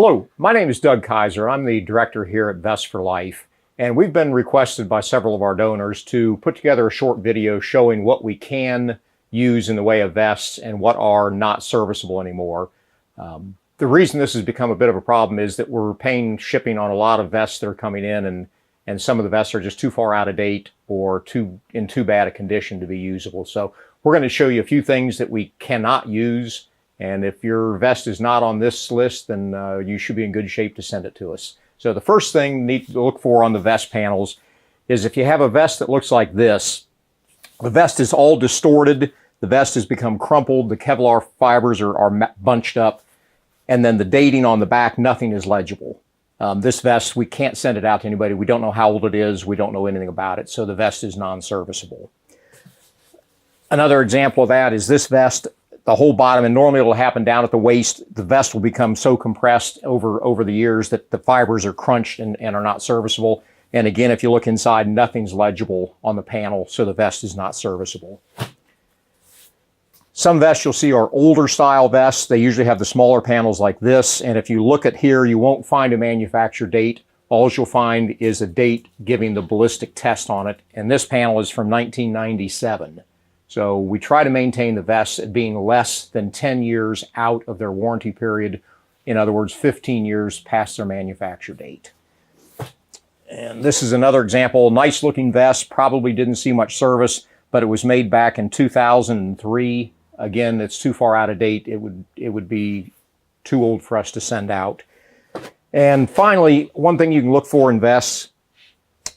Hello, my name is Doug Kaiser. I'm the director here at Vests for Life, and we've been requested by several of our donors to put together a short video showing what we can use in the way of vests and what are not serviceable anymore. The reason this has become a bit of a problem is that we're paying shipping on a lot of vests that are coming in, and some of the vests are just too far out of date or in too bad a condition to be usable. So we're going to show you a few things that we cannot use. And if your vest is not on this list, then you should be in good shape to send it to us. So the first thing you need to look for on the vest panels is if you have a vest that looks like this, the vest is all distorted, the vest has become crumpled, the Kevlar fibers are bunched up, and then the dating on the back, nothing is legible. This vest, we can't send it out to anybody. We don't know how old it is. We don't know anything about it. So the vest is non-serviceable. Another example of that is this vest. The whole bottom, and normally it'll happen down at the waist, the vest will become so compressed over the years that the fibers are crunched and are not serviceable. And again, if you look inside, nothing's legible on the panel, so the vest is not serviceable. Some vests you'll see are older style vests. They usually have the smaller panels like this, and if you look at here, you won't find a manufacture date. All you'll find is a date giving the ballistic test on it, and this panel is from 1997. So we try to maintain the vests at being less than 10 years out of their warranty period. In other words, 15 years past their manufacture date. And this is another example. Nice looking vest, probably didn't see much service, but it was made back in 2003. Again, it's too far out of date. It would be too old for us to send out. And finally, one thing you can look for in vests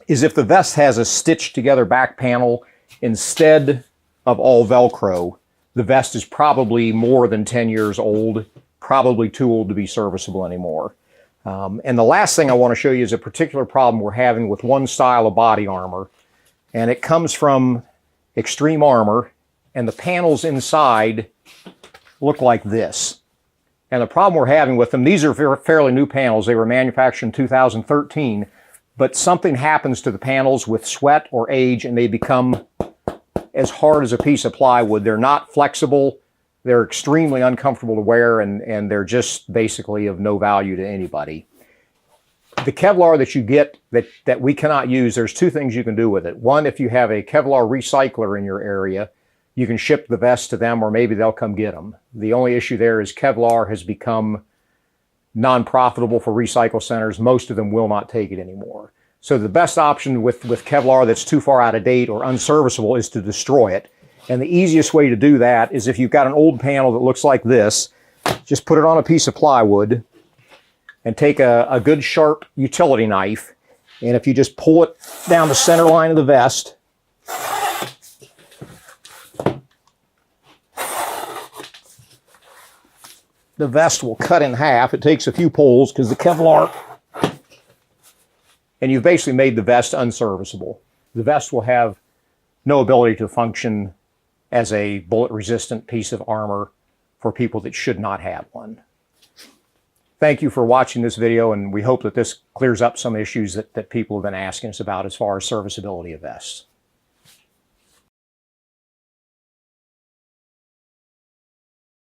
is if the vest has a stitched together back panel instead of all Velcro, the vest is probably more than 10 years old, probably too old to be serviceable anymore. And the last thing I want to show you is a particular problem we're having with one style of body armor, and it comes from Extreme Armor, and the panels inside look like this. And the problem we're having with them, these are fairly new panels. They were manufactured in 2013, but something happens to the panels with sweat or age, and they become as hard as a piece of plywood. They're not flexible, they're extremely uncomfortable to wear, and they're just basically of no value to anybody. The Kevlar that you get that we cannot use, there's two things you can do with it. One, if you have a Kevlar recycler in your area, you can ship the vest to them, or maybe they'll come get them. The only issue there is Kevlar has become non-profitable for recycle centers. Most of them will not take it anymore. So the best option with Kevlar that's too far out of date or unserviceable is to destroy it. And the easiest way to do that is if you've got an old panel that looks like this, just put it on a piece of plywood and take a good sharp utility knife. And if you just pull it down the center line of the vest, the vest will cut in half. It takes a few pulls because the Kevlar, and you've basically made the vest unserviceable. The vest will have no ability to function as a bullet-resistant piece of armor for people that should not have one. Thank you for watching this video, and we hope that this clears up some issues that people have been asking us about as far as serviceability of vests.